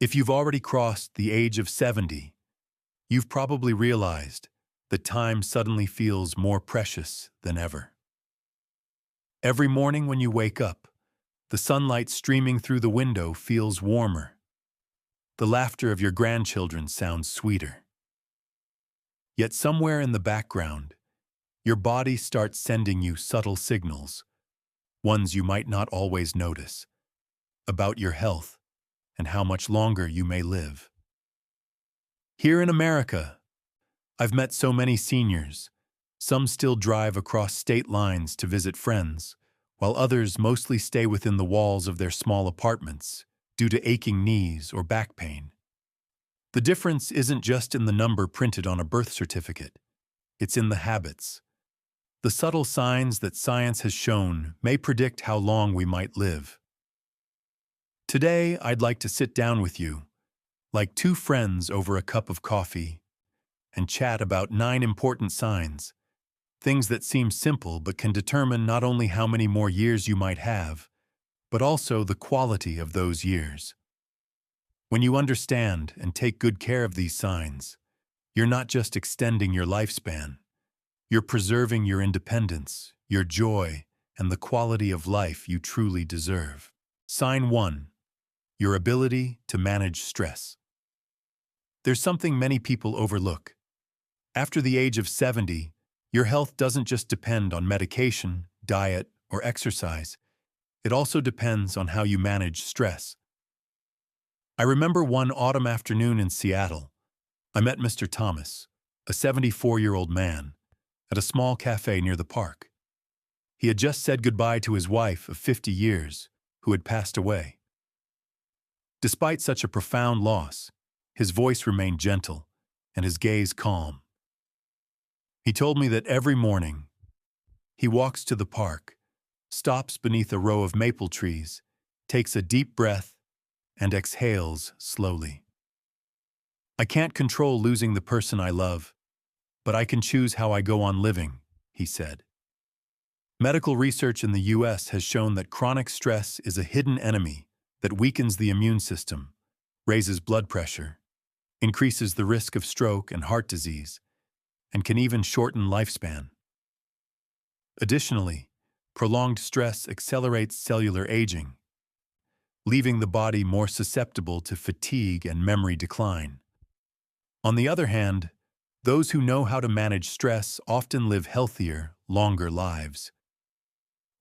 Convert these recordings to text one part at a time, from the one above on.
If you've already crossed the age of 70, you've probably realized that time suddenly feels more precious than ever. Every morning when you wake up, the sunlight streaming through the window feels warmer. The laughter of your grandchildren sounds sweeter. Yet somewhere in the background, your body starts sending you subtle signals, ones you might not always notice, about your health and how much longer you may live. Here in America, I've met so many seniors. Some still drive across state lines to visit friends, while others mostly stay within the walls of their small apartments due to aching knees or back pain. The difference isn't just in the number printed on a birth certificate. It's in the habits. The subtle signs that science has shown may predict how long we might live. Today, I'd like to sit down with you, like two friends over a cup of coffee, and chat about 9 important signs, things that seem simple but can determine not only how many more years you might have, but also the quality of those years. When you understand and take good care of these signs, you're not just extending your lifespan, you're preserving your independence, your joy, and the quality of life you truly deserve. Sign 1. Your ability to manage stress. There's something many people overlook. After the age of 70, your health doesn't just depend on medication, diet, or exercise. It also depends on how you manage stress. I remember one autumn afternoon in Seattle, I met Mr. Thomas, a 74-year-old man, at a small cafe near the park. He had just said goodbye to his wife of 50 years, who had passed away. Despite such a profound loss, his voice remained gentle and his gaze calm. He told me that every morning, he walks to the park, stops beneath a row of maple trees, takes a deep breath, and exhales slowly. I can't control losing the person I love, but I can choose how I go on living, he said. Medical research in the U.S. has shown that chronic stress is a hidden enemy that weakens the immune system, raises blood pressure, increases the risk of stroke and heart disease, and can even shorten lifespan. Additionally, prolonged stress accelerates cellular aging, leaving the body more susceptible to fatigue and memory decline. On the other hand, those who know how to manage stress often live healthier, longer lives.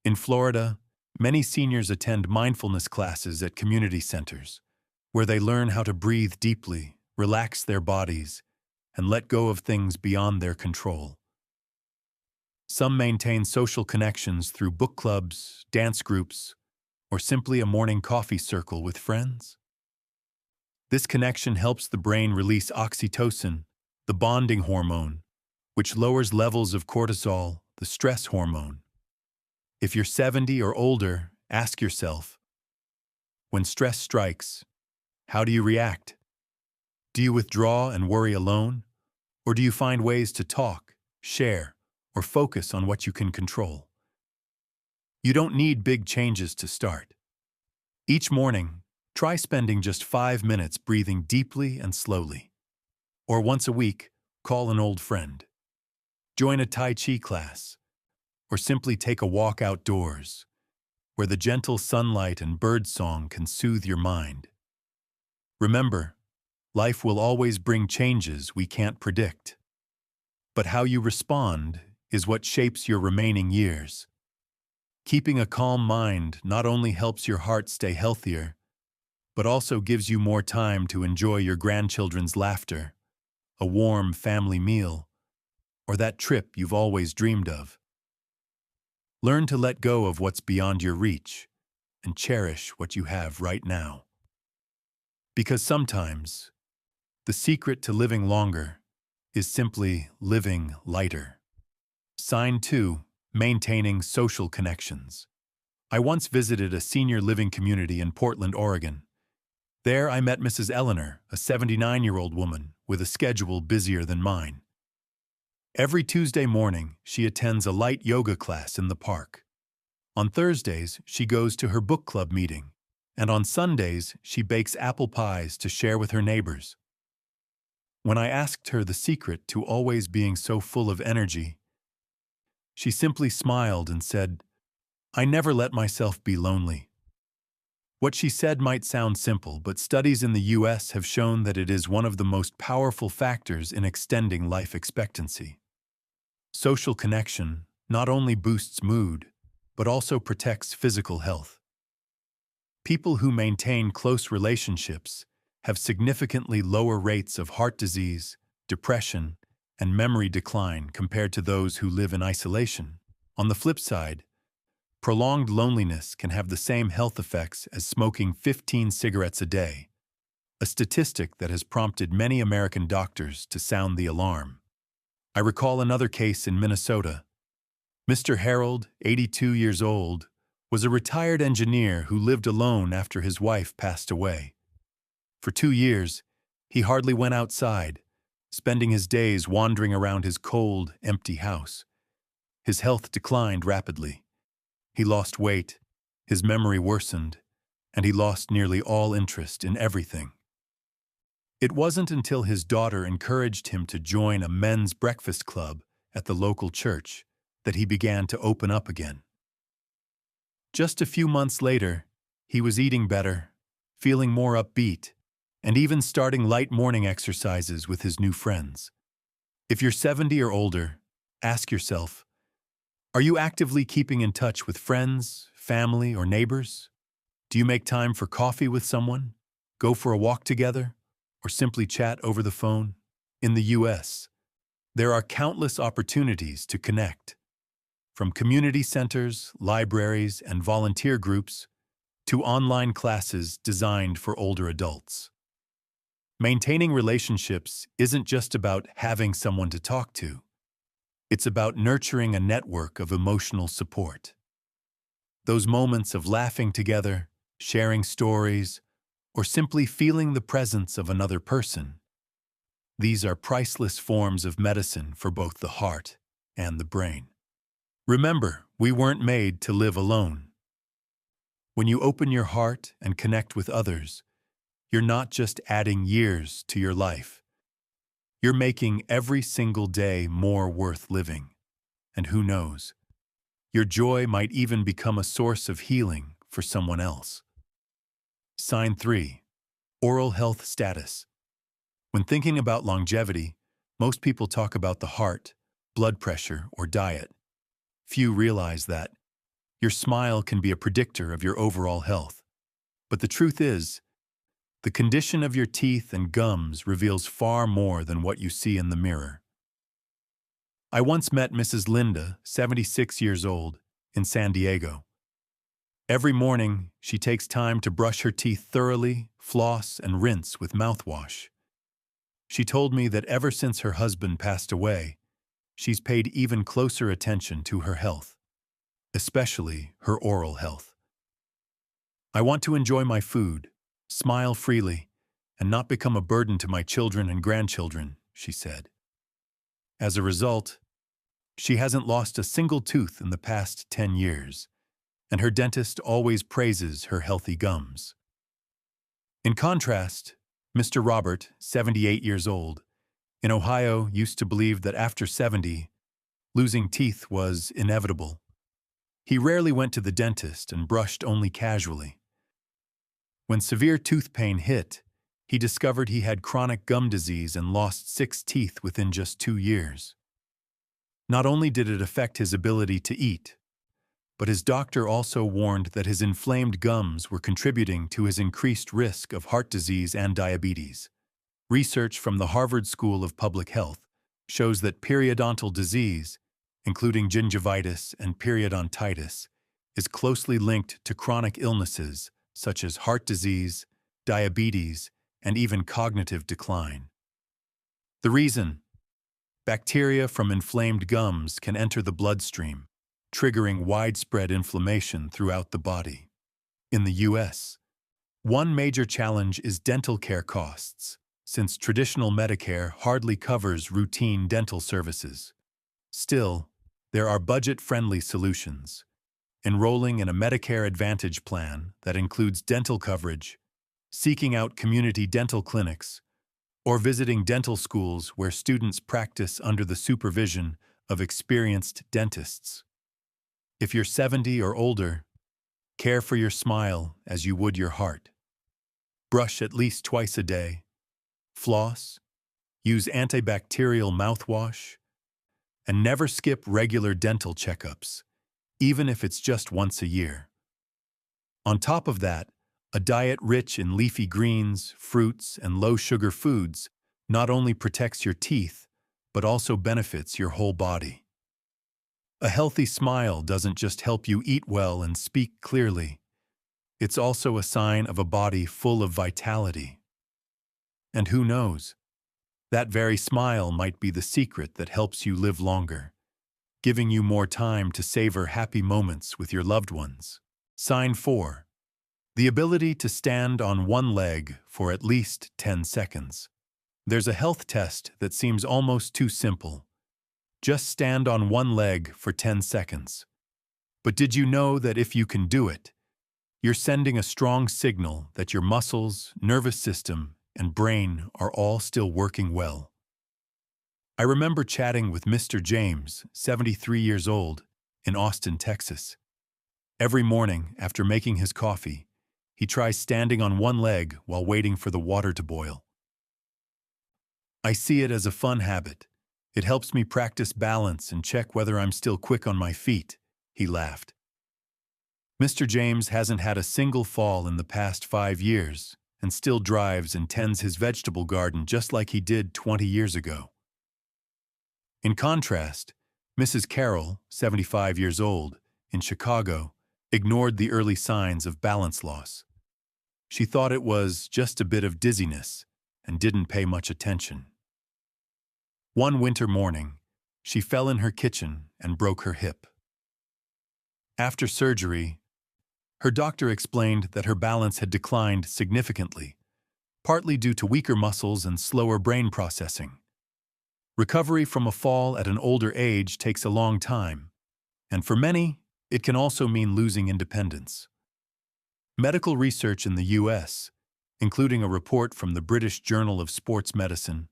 In Florida, many seniors attend mindfulness classes at community centers, where they learn how to breathe deeply, relax their bodies, and let go of things beyond their control. Some maintain social connections through book clubs, dance groups, or simply a morning coffee circle with friends. This connection helps the brain release oxytocin, the bonding hormone, which lowers levels of cortisol, the stress hormone. If you're 70 or older, ask yourself, when stress strikes, how do you react? Do you withdraw and worry alone? Or do you find ways to talk, share, or focus on what you can control? You don't need big changes to start. Each morning, try spending just 5 minutes breathing deeply and slowly. Or once a week, call an old friend. Join a Tai Chi class, or simply take a walk outdoors, where the gentle sunlight and birdsong can soothe your mind. Remember, life will always bring changes we can't predict. But how you respond is what shapes your remaining years. Keeping a calm mind not only helps your heart stay healthier, but also gives you more time to enjoy your grandchildren's laughter, a warm family meal, or that trip you've always dreamed of. Learn to let go of what's beyond your reach and cherish what you have right now. Because sometimes, the secret to living longer is simply living lighter. Sign 2. Maintaining social connections. I once visited a senior living community in Portland, Oregon. There I met Mrs. Eleanor, a 79-year-old woman with a schedule busier than mine. Every Tuesday morning, she attends a light yoga class in the park. On Thursdays, she goes to her book club meeting, and on Sundays she bakes apple pies to share with her neighbors. When I asked her the secret to always being so full of energy, she simply smiled and said, "I never let myself be lonely." What she said might sound simple, but studies in the US have shown that it is one of the most powerful factors in extending life expectancy. Social connection not only boosts mood, but also protects physical health. People who maintain close relationships have significantly lower rates of heart disease, depression, and memory decline compared to those who live in isolation. On the flip side, prolonged loneliness can have the same health effects as smoking 15 cigarettes a day, a statistic that has prompted many American doctors to sound the alarm. I recall another case in Minnesota. Mr. Harold, 82 years old, was a retired engineer who lived alone after his wife passed away. For 2 years, he hardly went outside, spending his days wandering around his cold, empty house. His health declined rapidly. He lost weight, his memory worsened, and he lost nearly all interest in everything. It wasn't until his daughter encouraged him to join a men's breakfast club at the local church that he began to open up again. Just a few months later, he was eating better, feeling more upbeat, and even starting light morning exercises with his new friends. If you're 70 or older, ask yourself, are you actively keeping in touch with friends, family, or neighbors? Do you make time for coffee with someone, go for a walk together, or simply chat over the phone? In the US, there are countless opportunities to connect. From community centers, libraries, and volunteer groups, to online classes designed for older adults. Maintaining relationships isn't just about having someone to talk to. It's about nurturing a network of emotional support. Those moments of laughing together, sharing stories, or simply feeling the presence of another person. These are priceless forms of medicine for both the heart and the brain. Remember, we weren't made to live alone. When you open your heart and connect with others, you're not just adding years to your life. You're making every single day more worth living. And who knows, your joy might even become a source of healing for someone else. Sign 3. Oral health status. When thinking about longevity, most people talk about the heart, blood pressure, or diet. Few realize that your smile can be a predictor of your overall health. But the truth is, the condition of your teeth and gums reveals far more than what you see in the mirror. I once met Mrs. Linda, 76 years old, in San Diego. Every morning, she takes time to brush her teeth thoroughly, floss, and rinse with mouthwash. She told me that ever since her husband passed away, she's paid even closer attention to her health, especially her oral health. I want to enjoy my food, smile freely, and not become a burden to my children and grandchildren, she said. As a result, she hasn't lost a single tooth in the past 10 years, and her dentist always praises her healthy gums. In contrast, Mr. Robert, 78 years old, in Ohio used to believe that after 70, losing teeth was inevitable. He rarely went to the dentist and brushed only casually. When severe tooth pain hit, he discovered he had chronic gum disease and lost 6 teeth within just 2 years. Not only did it affect his ability to eat, but his doctor also warned that his inflamed gums were contributing to his increased risk of heart disease and diabetes. Research from the Harvard School of Public Health shows that periodontal disease, including gingivitis and periodontitis, is closely linked to chronic illnesses such as heart disease, diabetes, and even cognitive decline. The reason? Bacteria from inflamed gums can enter the bloodstream, triggering widespread inflammation throughout the body. In the US, one major challenge is dental care costs, since traditional Medicare hardly covers routine dental services. Still, there are budget-friendly solutions. enrolling in a Medicare Advantage plan that includes dental coverage, seeking out community dental clinics, or visiting dental schools where students practice under the supervision of experienced dentists. If you're 70 or older, care for your smile as you would your heart. Brush at least twice a day. Floss. Use antibacterial mouthwash. And never skip regular dental checkups, even if it's just once a year. On top of that, a diet rich in leafy greens, fruits, and low-sugar foods not only protects your teeth, but also benefits your whole body. A healthy smile doesn't just help you eat well and speak clearly. It's also a sign of a body full of vitality. And who knows? That very smile might be the secret that helps you live longer, giving you more time to savor happy moments with your loved ones. Sign 4. The ability to stand on one leg for at least 10 seconds. There's a health test that seems almost too simple. Just stand on one leg for 10 seconds. But did you know that if you can do it, you're sending a strong signal that your muscles, nervous system, and brain are all still working well? I remember chatting with Mr. James, 73 years old, in Austin, Texas. Every morning, after making his coffee, he tries standing on one leg while waiting for the water to boil. I see it as a fun habit. It helps me practice balance and check whether I'm still quick on my feet, he laughed. Mr. James hasn't had a single fall in the past 5 years and still drives and tends his vegetable garden just like he did 20 years ago. In contrast, Mrs. Carroll, 75 years old, in Chicago, ignored the early signs of balance loss. She thought it was just a bit of dizziness and didn't pay much attention. One winter morning, she fell in her kitchen and broke her hip. After surgery, her doctor explained that her balance had declined significantly, partly due to weaker muscles and slower brain processing. Recovery from a fall at an older age takes a long time, and for many, it can also mean losing independence. Medical research in the U.S., including a report from the British Journal of Sports Medicine,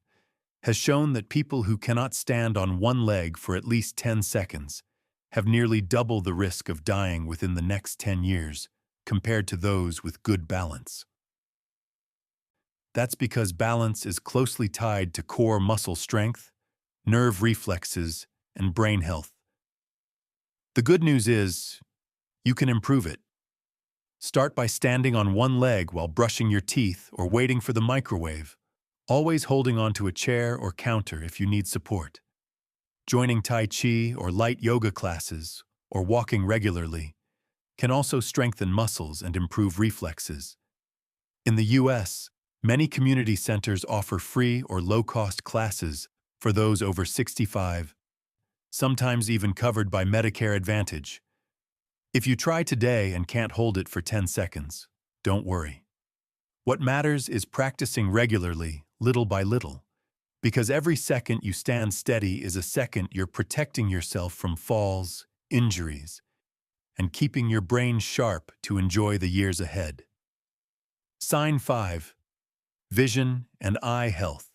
has shown that people who cannot stand on one leg for at least 10 seconds have nearly double the risk of dying within the next 10 years compared to those with good balance. That's because balance is closely tied to core muscle strength, nerve reflexes, and brain health. The good news is, you can improve it. Start by standing on one leg while brushing your teeth or waiting for the microwave, always holding onto a chair or counter if you need support. Joining Tai Chi or light yoga classes, or walking regularly, can also strengthen muscles and improve reflexes. In the U.S., many community centers offer free or low-cost classes for those over 65, sometimes even covered by Medicare Advantage. If you try today and can't hold it for 10 seconds, don't worry. What matters is practicing regularly, little by little, because every second you stand steady is a second you're protecting yourself from falls, injuries, and keeping your brain sharp to enjoy the years ahead. Sign 5. Vision and eye health.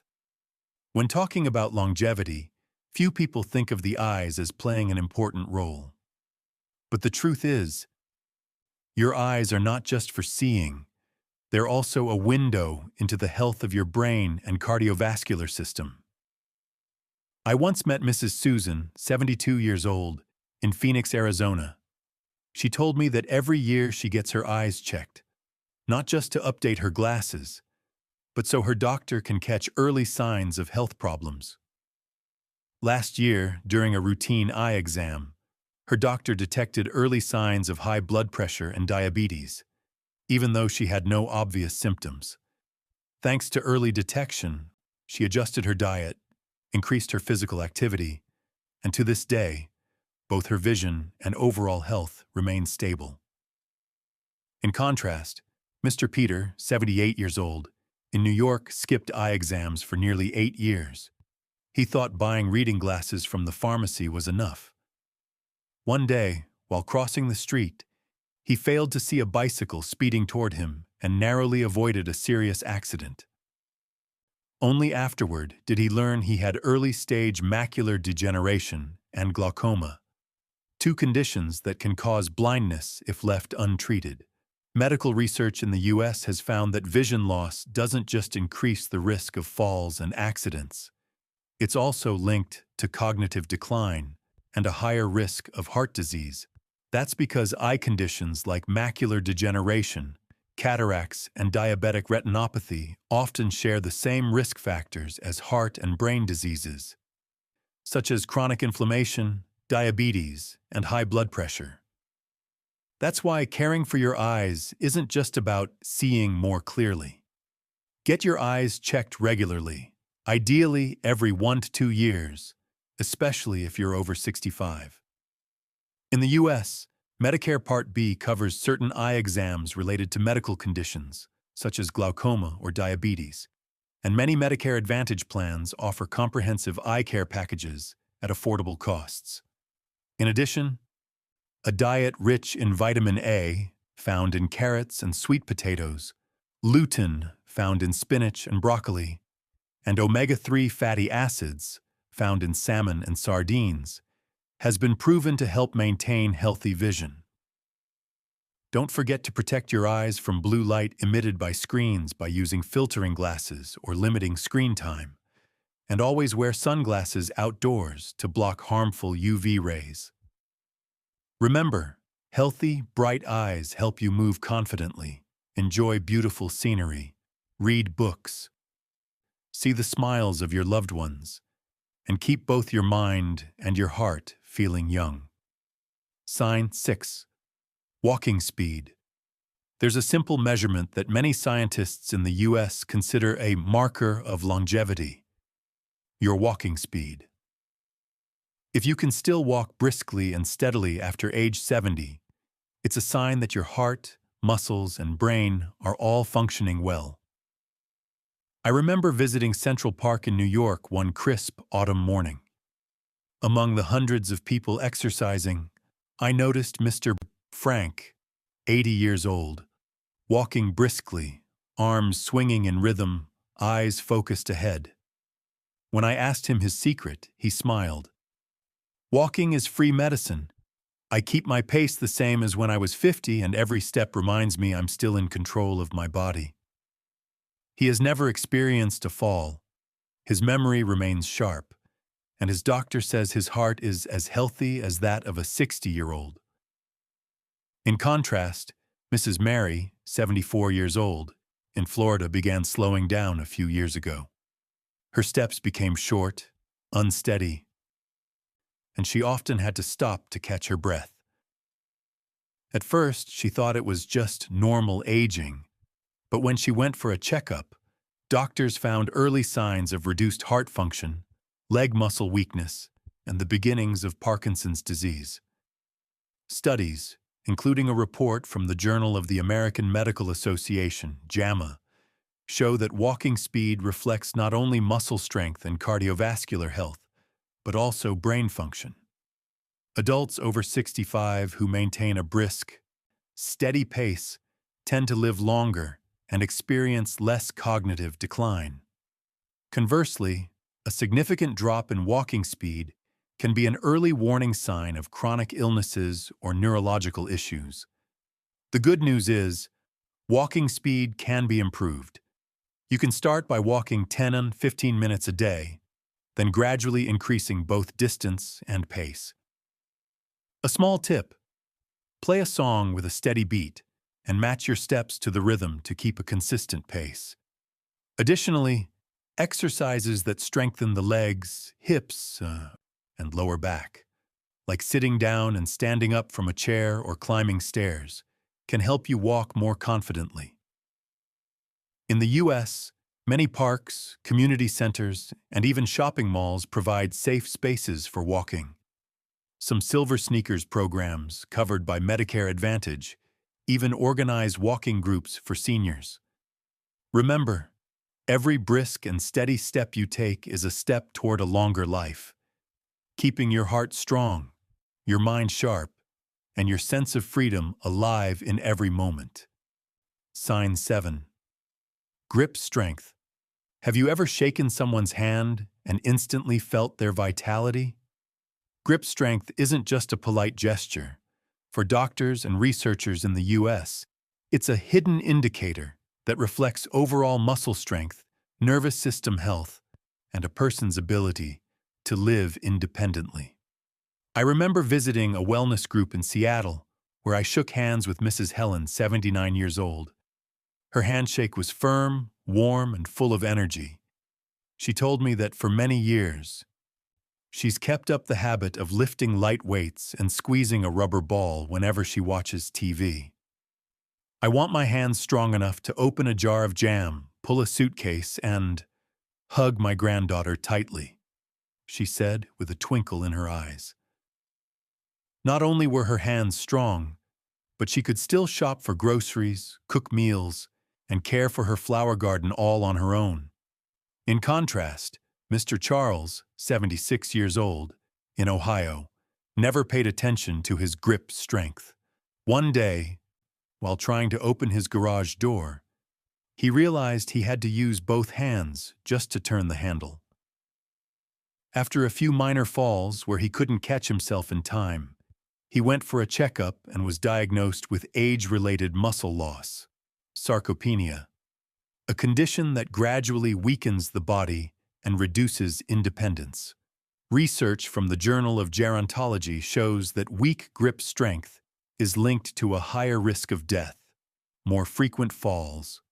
When talking about longevity, few people think of the eyes as playing an important role. But the truth is, your eyes are not just for seeing. They're also a window into the health of your brain and cardiovascular system. I once met Mrs. Susan, 72 years old, in Phoenix, Arizona. She told me that every year she gets her eyes checked, not just to update her glasses, but so her doctor can catch early signs of health problems. Last year, during a routine eye exam, her doctor detected early signs of high blood pressure and diabetes, even though she had no obvious symptoms. Thanks to early detection, she adjusted her diet, increased her physical activity, and to this day, both her vision and overall health remain stable. In contrast, Mr. Peter, 78 years old, in New York skipped eye exams for nearly 8 years. He thought buying reading glasses from the pharmacy was enough. One day, while crossing the street, he failed to see a bicycle speeding toward him and narrowly avoided a serious accident. Only afterward did he learn he had early-stage macular degeneration and glaucoma, two conditions that can cause blindness if left untreated. Medical research in the U.S. has found that vision loss doesn't just increase the risk of falls and accidents. It's also linked to cognitive decline and a higher risk of heart disease. That's because eye conditions like macular degeneration, cataracts, and diabetic retinopathy often share the same risk factors as heart and brain diseases, such as chronic inflammation, diabetes, and high blood pressure. That's why caring for your eyes isn't just about seeing more clearly. Get your eyes checked regularly, ideally every 1 to 2 years, especially if you're over 65. In the U.S., Medicare Part B covers certain eye exams related to medical conditions, such as glaucoma or diabetes, and many Medicare Advantage plans offer comprehensive eye care packages at affordable costs. In addition, a diet rich in vitamin A, found in carrots and sweet potatoes, lutein, found in spinach and broccoli, and omega-3 fatty acids, found in salmon and sardines, has been proven to help maintain healthy vision. Don't forget to protect your eyes from blue light emitted by screens by using filtering glasses or limiting screen time, and always wear sunglasses outdoors to block harmful UV rays. Remember, healthy, bright eyes help you move confidently, enjoy beautiful scenery, read books, see the smiles of your loved ones, and keep both your mind and your heart feeling young. Sign 6. Walking speed. There's a simple measurement that many scientists in the U.S. consider a marker of longevity: your walking speed. If you can still walk briskly and steadily after age 70, it's a sign that your heart, muscles, and brain are all functioning well. I remember visiting Central Park in New York one crisp autumn morning. Among the hundreds of people exercising, I noticed Mr. Frank, 80 years old, walking briskly, arms swinging in rhythm, eyes focused ahead. When I asked him his secret, he smiled. "Walking is free medicine. I keep my pace the same as when I was 50, and every step reminds me I'm still in control of my body." He has never experienced a fall. His memory remains sharp, and his doctor says his heart is as healthy as that of a 60-year-old. In contrast, Mrs. Mary, 74 years old, in Florida began slowing down a few years ago. Her steps became short, unsteady, and she often had to stop to catch her breath. At first, she thought it was just normal aging, but when she went for a checkup, doctors found early signs of reduced heart function, leg muscle weakness, and the beginnings of Parkinson's disease. Studies, including a report from the Journal of the American Medical Association, JAMA, show that walking speed reflects not only muscle strength and cardiovascular health, but also brain function. Adults over 65 who maintain a brisk, steady pace tend to live longer and experience less cognitive decline. Conversely, a significant drop in walking speed can be an early warning sign of chronic illnesses or neurological issues. The good news is, walking speed can be improved. You can start by walking 10 and 15 minutes a day, then gradually increasing both distance and pace. A small tip: play a song with a steady beat and match your steps to the rhythm to keep a consistent pace. Additionally, exercises that strengthen the legs, hips, and lower back, like sitting down and standing up from a chair or climbing stairs, can help you walk more confidently. In the U.S., many parks, community centers, and even shopping malls provide safe spaces for walking. Some Silver Sneakers programs, covered by Medicare Advantage, even organize walking groups for seniors. Remember, every brisk and steady step you take is a step toward a longer life. Keeping your heart strong, your mind sharp, and your sense of freedom alive in every moment. Sign 7. Grip strength. Have you ever shaken someone's hand and instantly felt their vitality? Grip strength isn't just a polite gesture. For doctors and researchers in the US, it's a hidden indicator that reflects overall muscle strength, nervous system health, and a person's ability to live independently. I remember visiting a wellness group in Seattle where I shook hands with Mrs. Helen, 79 years old. Her handshake was firm, warm, and full of energy. She told me that for many years, she's kept up the habit of lifting light weights and squeezing a rubber ball whenever she watches TV. I want my hands strong enough to open a jar of jam, pull a suitcase, and hug my granddaughter tightly, she said with a twinkle in her eyes. Not only were her hands strong, but she could still shop for groceries, cook meals, and care for her flower garden all on her own. In contrast, Mr. Charles, 76 years old, in Ohio, never paid attention to his grip strength. One day, while trying to open his garage door, he realized he had to use both hands just to turn the handle. After a few minor falls where he couldn't catch himself in time, he went for a checkup and was diagnosed with age-related muscle loss, sarcopenia, a condition that gradually weakens the body and reduces independence. Research from the Journal of Gerontology shows that weak grip strength is linked to a higher risk of death, more frequent falls,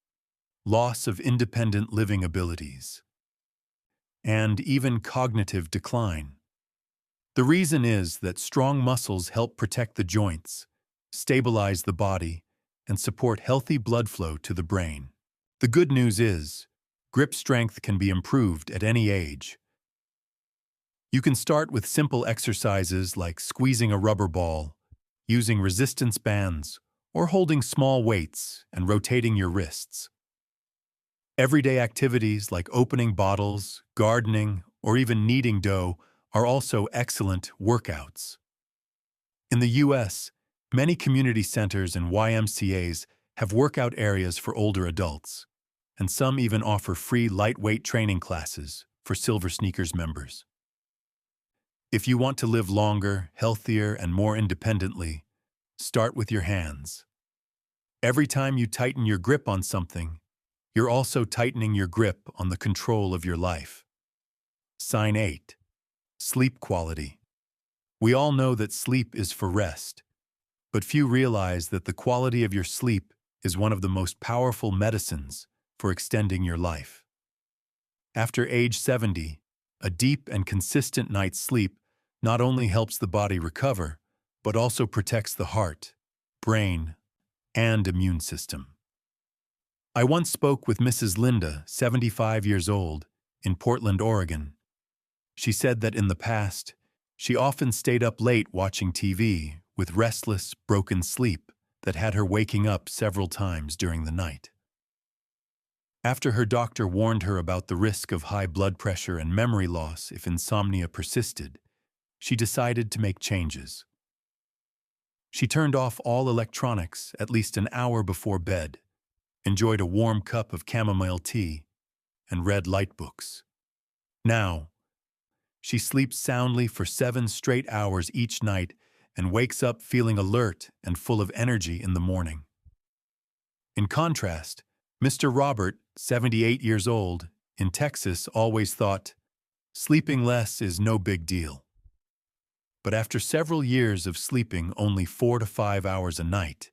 loss of independent living abilities, and even cognitive decline. The reason is that strong muscles help protect the joints, stabilize the body, and support healthy blood flow to the brain. The good news is, grip strength can be improved at any age. You can start with simple exercises like squeezing a rubber ball, using resistance bands, or holding small weights and rotating your wrists. Everyday activities like opening bottles, gardening, or even kneading dough are also excellent workouts. In the US, many community centers and YMCAs have workout areas for older adults, and some even offer free lightweight training classes for Silver Sneakers members. If you want to live longer, healthier, and more independently, start with your hands. Every time you tighten your grip on something, you're also tightening your grip on the control of your life. Sign 8. Sleep quality. We all know that sleep is for rest, but few realize that the quality of your sleep is one of the most powerful medicines for extending your life. After age 70, a deep and consistent night's sleep not only helps the body recover, but also protects the heart, brain, and immune system. I once spoke with Mrs. Linda, 75 years old, in Portland, Oregon. She said that in the past, she often stayed up late watching TV with restless, broken sleep that had her waking up several times during the night. After her doctor warned her about the risk of high blood pressure and memory loss if insomnia persisted, she decided to make changes. She turned off all electronics at least an hour before bed, enjoyed a warm cup of chamomile tea, and read light books. Now, she sleeps soundly for 7 straight hours each night and wakes up feeling alert and full of energy in the morning. In contrast, Mr. Robert, 78 years old, in Texas always thought, sleeping less is no big deal. But after several years of sleeping only 4 to 5 hours a night,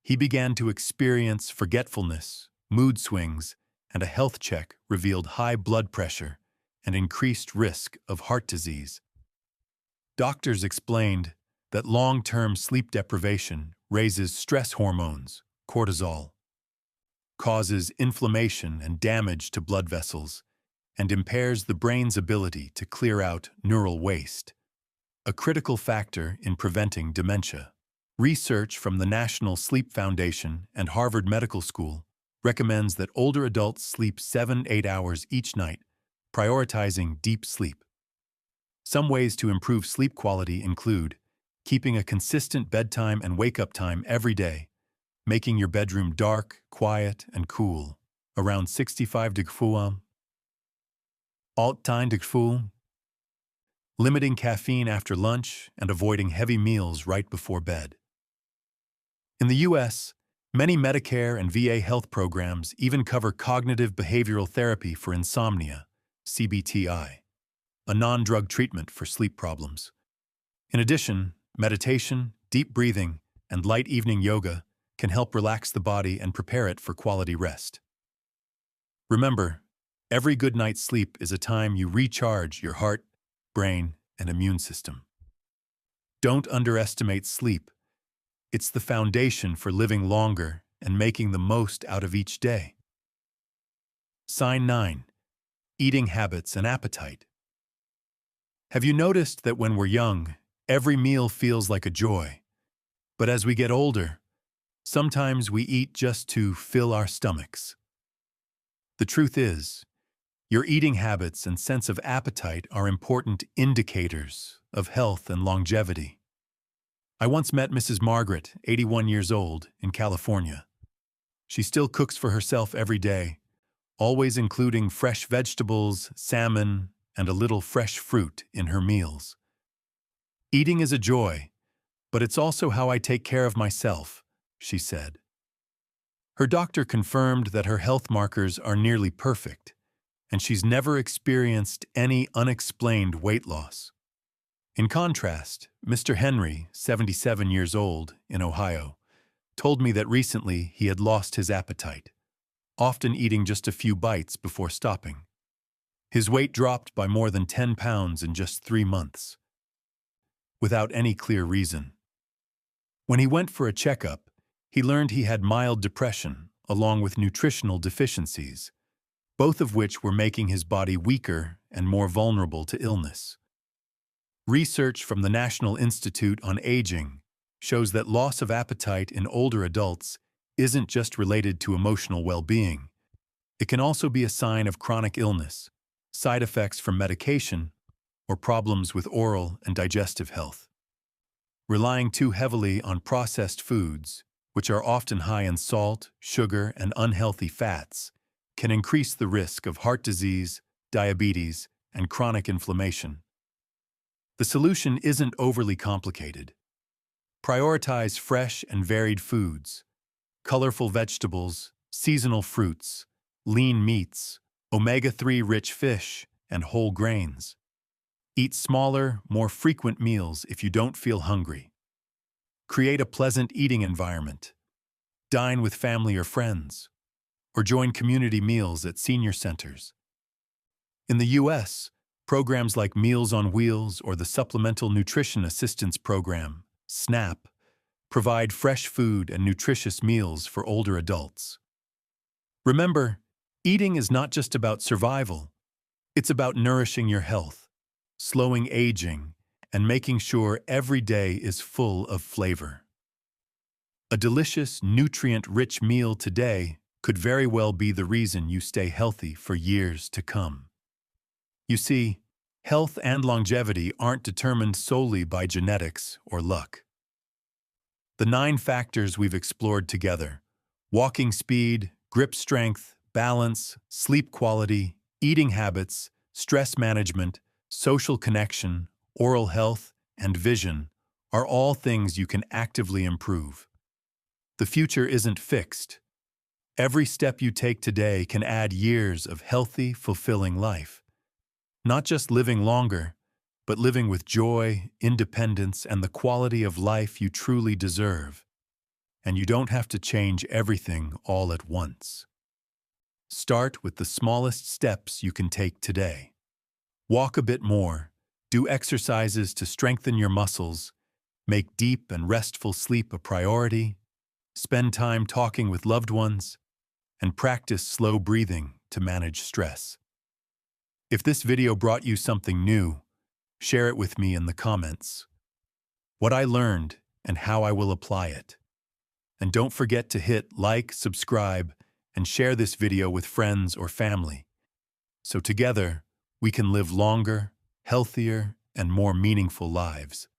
he began to experience forgetfulness, mood swings, and a health check revealed high blood pressure and increased risk of heart disease. Doctors explained that long-term sleep deprivation raises stress hormones, cortisol, causes inflammation and damage to blood vessels, and impairs the brain's ability to clear out neural waste, a critical factor in preventing dementia. Research from the National Sleep Foundation and Harvard Medical School recommends that older adults sleep 7-8 hours each night, prioritizing deep sleep. Some ways to improve sleep quality include keeping a consistent bedtime and wake-up time every day, making your bedroom dark, quiet, and cool, around 65 degrees, alt-time degrees, limiting caffeine after lunch and avoiding heavy meals right before bed. In the U.S., many Medicare and VA health programs even cover cognitive behavioral therapy for insomnia, CBTI, a non-drug treatment for sleep problems. In addition, meditation, deep breathing, and light evening yoga can help relax the body and prepare it for quality rest. Remember, every good night's sleep is a time you recharge your heart, brain, and immune system. Don't underestimate sleep. It's the foundation for living longer and making the most out of each day. Sign 9. Eating habits and appetite. Have you noticed that when we're young, every meal feels like a joy? But as we get older, sometimes we eat just to fill our stomachs. The truth is, your eating habits and sense of appetite are important indicators of health and longevity. I once met Mrs. Margaret, 81 years old, in California. She still cooks for herself every day, always including fresh vegetables, salmon, and a little fresh fruit in her meals. Eating is a joy, but it's also how I take care of myself, she said. Her doctor confirmed that her health markers are nearly perfect, and she's never experienced any unexplained weight loss. In contrast, Mr. Henry, 77 years old, in Ohio, told me that recently he had lost his appetite, often eating just a few bites before stopping. His weight dropped by more than 10 pounds in just 3 months, without any clear reason. When he went for a checkup, he learned he had mild depression, along with nutritional deficiencies, both of which were making his body weaker and more vulnerable to illness. Research from the National Institute on Aging shows that loss of appetite in older adults isn't just related to emotional well-being. It can also be a sign of chronic illness, side effects from medication, or problems with oral and digestive health. Relying too heavily on processed foods, which are often high in salt, sugar, and unhealthy fats, can increase the risk of heart disease, diabetes, and chronic inflammation. The solution isn't overly complicated. Prioritize fresh and varied foods, colorful vegetables, seasonal fruits, lean meats, omega-3 rich fish, and whole grains. Eat smaller, more frequent meals if you don't feel hungry. Create a pleasant eating environment. Dine with family or friends, or join community meals at senior centers. In the U.S., programs like Meals on Wheels or the Supplemental Nutrition Assistance Program, SNAP, provide fresh food and nutritious meals for older adults. Remember, eating is not just about survival. It's about nourishing your health, slowing aging, and making sure every day is full of flavor. A delicious, nutrient-rich meal today could very well be the reason you stay healthy for years to come. You see, health and longevity aren't determined solely by genetics or luck. The 9 factors we've explored together – walking speed, grip strength, balance, sleep quality, eating habits, stress management, social connection, oral health, and vision – are all things you can actively improve. The future isn't fixed. Every step you take today can add years of healthy, fulfilling life. Not just living longer, but living with joy, independence, and the quality of life you truly deserve. And you don't have to change everything all at once. Start with the smallest steps you can take today. Walk a bit more, do exercises to strengthen your muscles, make deep and restful sleep a priority, spend time talking with loved ones, and practice slow breathing to manage stress. If this video brought you something new, share it with me in the comments. What I learned and how I will apply it. And don't forget to hit like, subscribe, and share this video with friends or family. So together, we can live longer, healthier, and more meaningful lives.